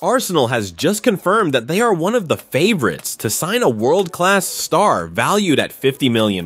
Arsenal has just confirmed that they are one of the favorites to sign a world-class star valued at £50 million.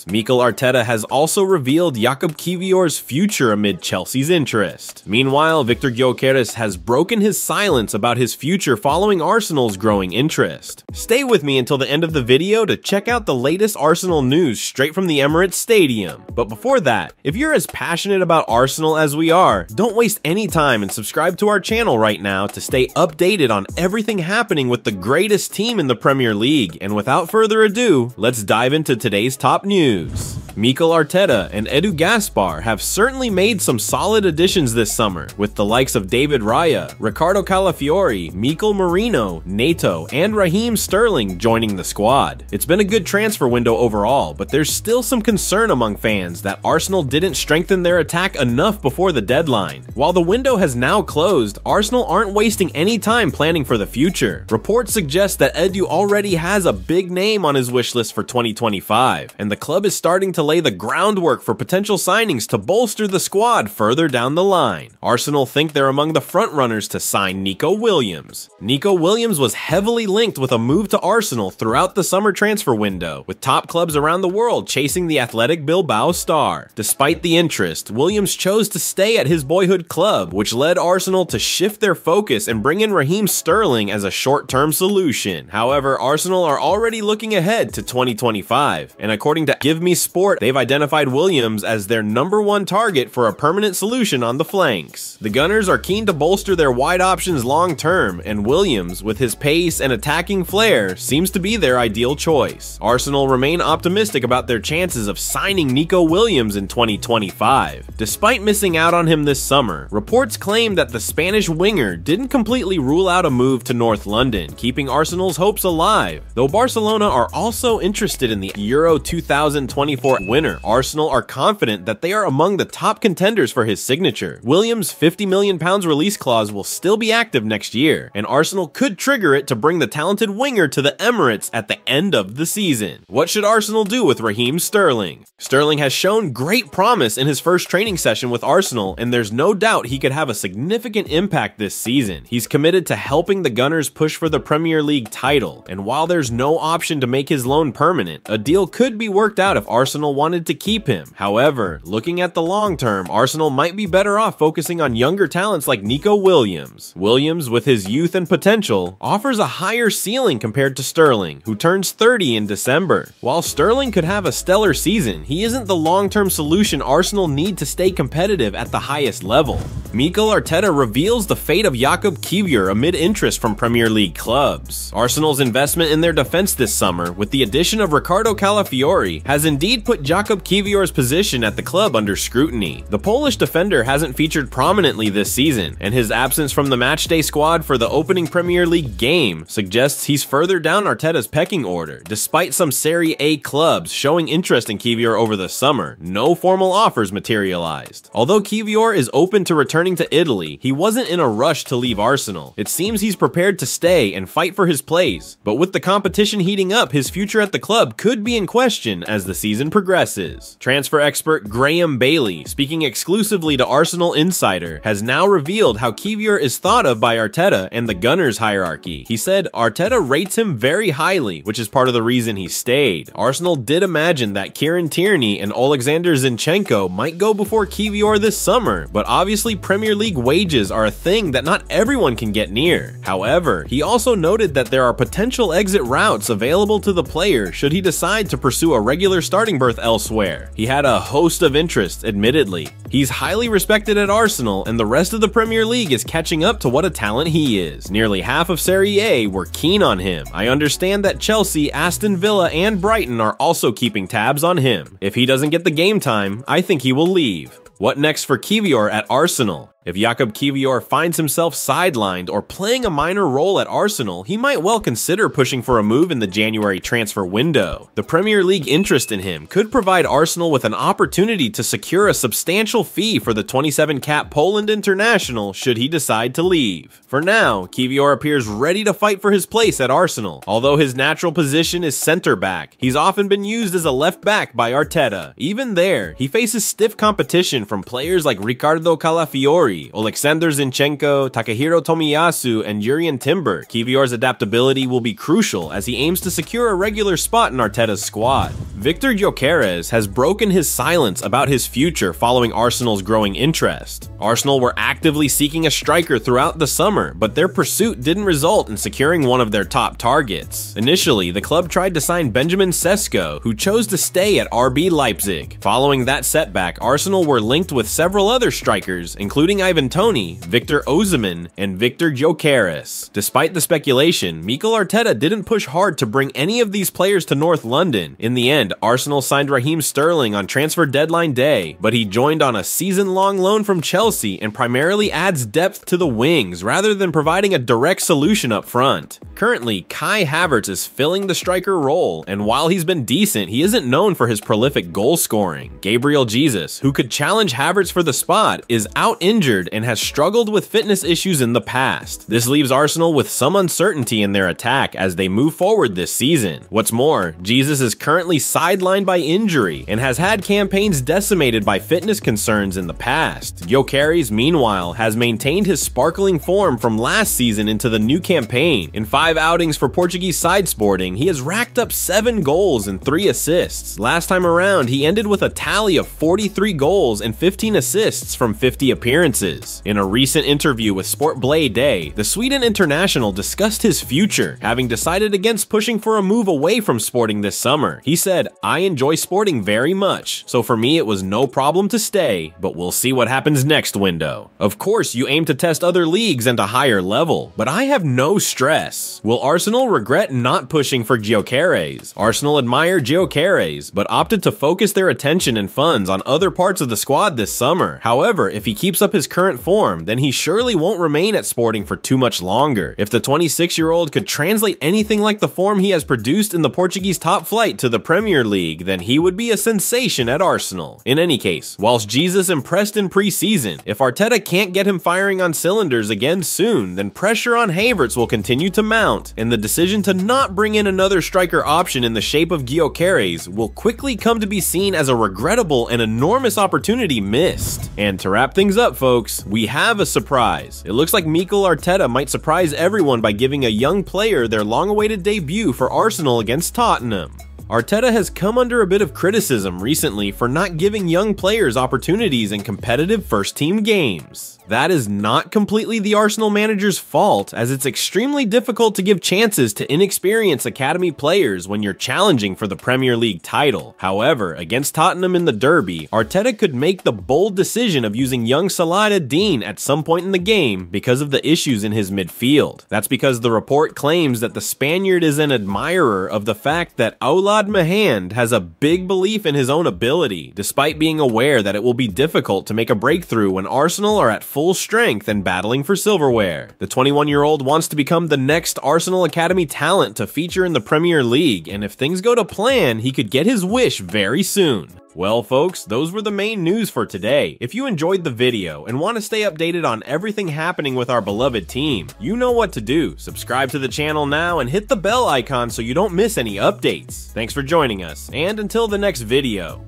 Mikel Arteta has also revealed Jakub Kiwior's future amid Chelsea's interest. Meanwhile, Victor Gyökeres has broken his silence about his future following Arsenal's growing interest. Stay with me until the end of the video to check out the latest Arsenal news straight from the Emirates Stadium. But before that, if you're as passionate about Arsenal as we are, don't waste any time and subscribe to our channel right now to stay updated on everything happening with the greatest team in the Premier League. And without further ado, let's dive into today's top news. Mikel Arteta and Edu Gaspar have certainly made some solid additions this summer, with the likes of David Raya, Ricardo Calafiori, Mikel Merino, Neto, and Raheem Sterling joining the squad. It's been a good transfer window overall, but there's still some concern among fans that Arsenal didn't strengthen their attack enough before the deadline. While the window has now closed, Arsenal aren't wasting any time planning for the future. Reports suggest that Edu already has a big name on his wish list for 2025, and the club is starting to lay the groundwork for potential signings to bolster the squad further down the line. Arsenal think they're among the frontrunners to sign Nico Williams. Nico Williams was heavily linked with a move to Arsenal throughout the summer transfer window, with top clubs around the world chasing the Athletic Bilbao star. Despite the interest, Williams chose to stay at his boyhood club, which led Arsenal to shift their focus and bring in Raheem Sterling as a short-term solution. However, Arsenal are already looking ahead to 2025, and according to Give Me Sport, they've identified Williams as their #1 target for a permanent solution on the flanks. The Gunners are keen to bolster their wide options long-term, and Williams, with his pace and attacking flair, seems to be their ideal choice. Arsenal remain optimistic about their chances of signing Nico Williams in 2025. Despite missing out on him this summer, reports claim that the Spanish winger didn't completely rule out a move to North London, keeping Arsenal's hopes alive. Though Barcelona are also interested in the Euro 2024 winner, Arsenal are confident that they are among the top contenders for his signature. Williams' £50 million release clause will still be active next year, and Arsenal could trigger it to bring the talented winger to the Emirates at the end of the season. What should Arsenal do with Raheem Sterling? Sterling has shown great promise in his first training session with Arsenal, and there's no doubt he could have a significant impact this season. He's committed to helping the Gunners push for the Premier League title, and while there's no option to make his loan permanent, a deal could be worked out if Arsenal wanted to keep him. However, looking at the long term, Arsenal might be better off focusing on younger talents like Nico Williams. Williams, with his youth and potential, offers a higher ceiling compared to Sterling, who turns 30 in December. While Sterling could have a stellar season, he isn't the long-term solution Arsenal need to stay competitive at the highest level. Mikel Arteta reveals the fate of Jakub Kiwior amid interest from Premier League clubs. Arsenal's investment in their defense this summer, with the addition of Ricardo Calafiori, has indeed put Jakub Kiwior's position at the club under scrutiny. The Polish defender hasn't featured prominently this season, and his absence from the matchday squad for the opening Premier League game suggests he's further down Arteta's pecking order. Despite some Serie A clubs showing interest in Kiwior over the summer, no formal offers materialized. Although Kiwior is open to returning to Italy, he wasn't in a rush to leave Arsenal. It seems he's prepared to stay and fight for his place, but with the competition heating up, his future at the club could be in question as the season progresses. Transfer expert Graham Bailey, speaking exclusively to Arsenal Insider, has now revealed how Kiwior is thought of by Arteta and the Gunners hierarchy. He said Arteta rates him very highly, which is part of the reason he stayed. Arsenal did imagine that Kieran Tierney and Alexander Zinchenko might go before Kiwior this summer, but obviously Premier League wages are a thing that not everyone can get near. However, he also noted that there are potential exit routes available to the player should he decide to pursue a regular starting berth elsewhere. He had a host of interests, admittedly. He's highly respected at Arsenal, and the rest of the Premier League is catching up to what a talent he is. Nearly half of Serie A were keen on him. I understand that Chelsea, Aston Villa, and Brighton are also keeping tabs on him. If he doesn't get the game time, I think he will leave. What next for Kiwior at Arsenal? If Jakub Kiwior finds himself sidelined or playing a minor role at Arsenal, he might well consider pushing for a move in the January transfer window. The Premier League interest in him could provide Arsenal with an opportunity to secure a substantial fee for the 27-cap Poland international should he decide to leave. For now, Kiwior appears ready to fight for his place at Arsenal. Although his natural position is centre-back, he's often been used as a left-back by Arteta. Even there, he faces stiff competition from players like Ricardo Calafiori, Pedri, Oleksandr Zinchenko, Takahiro Tomiyasu, and Jurrien Timber, Kiwior's adaptability will be crucial as he aims to secure a regular spot in Arteta's squad. Victor Gyökeres has broken his silence about his future following Arsenal's growing interest. Arsenal were actively seeking a striker throughout the summer, but their pursuit didn't result in securing one of their top targets. Initially, the club tried to sign Benjamin Sesko, who chose to stay at RB Leipzig. Following that setback, Arsenal were linked with several other strikers, including Ivan Toney, Victor Osimhen, and Victor Gyökeres. Despite the speculation, Mikel Arteta didn't push hard to bring any of these players to North London. In the end, Arsenal signed Raheem Sterling on transfer deadline day, but he joined on a season-long loan from Chelsea and primarily adds depth to the wings rather than providing a direct solution up front. Currently, Kai Havertz is filling the striker role, and while he's been decent, he isn't known for his prolific goal scoring. Gabriel Jesus, who could challenge Havertz for the spot, is out injured and has struggled with fitness issues in the past. This leaves Arsenal with some uncertainty in their attack as they move forward this season. What's more, Jesus is currently sidelined by injury and has had campaigns decimated by fitness concerns in the past. Gyökeres, meanwhile, has maintained his sparkling form from last season into the new campaign. In 5 outings for Portuguese side Sporting, he has racked up 7 goals and 3 assists. Last time around, he ended with a tally of 43 goals and 15 assists from 50 appearances. In a recent interview with Sport Blade Day, the Sweden international discussed his future, having decided against pushing for a move away from Sporting this summer. He said, "I enjoy Sporting very much, so for me it was no problem to stay, but we'll see what happens next window." Of course, you aim to test other leagues and a higher level, but I have no stress. Will Arsenal regret not pushing for Gyökeres? Arsenal admire Gyökeres, but opted to focus their attention and funds on other parts of the squad this summer. However, if he keeps up his current form, then he surely won't remain at Sporting for too much longer. If the 26-year-old could translate anything like the form he has produced in the Portuguese top flight to the Premier League, then he would be a sensation at Arsenal. In any case, whilst Jesus impressed in pre-season, if Arteta can't get him firing on cylinders again soon, then pressure on Havertz will continue to mount, and the decision to not bring in another striker option in the shape of Gyökeres will quickly come to be seen as a regrettable and enormous opportunity missed. And to wrap things up, folks, we have a surprise. It looks like Mikel Arteta might surprise everyone by giving a young player their long-awaited debut for Arsenal against Tottenham. Arteta has come under a bit of criticism recently for not giving young players opportunities in competitive first-team games. That is not completely the Arsenal manager's fault, as it's extremely difficult to give chances to inexperienced academy players when you're challenging for the Premier League title. However, against Tottenham in the derby, Arteta could make the bold decision of using young Salah Ad-Din at some point in the game because of the issues in his midfield. That's because the report claims that the Spaniard is an admirer of the fact that Oulad Mahand has a big belief in his own ability, despite being aware that it will be difficult to make a breakthrough when Arsenal are at full strength and battling for silverware. The 21-year-old wants to become the next Arsenal Academy talent to feature in the Premier League, and if things go to plan, he could get his wish very soon. Well, folks, those were the main news for today. If you enjoyed the video and want to stay updated on everything happening with our beloved team, you know what to do. Subscribe to the channel now and hit the bell icon so you don't miss any updates. Thanks for joining us, and until the next video.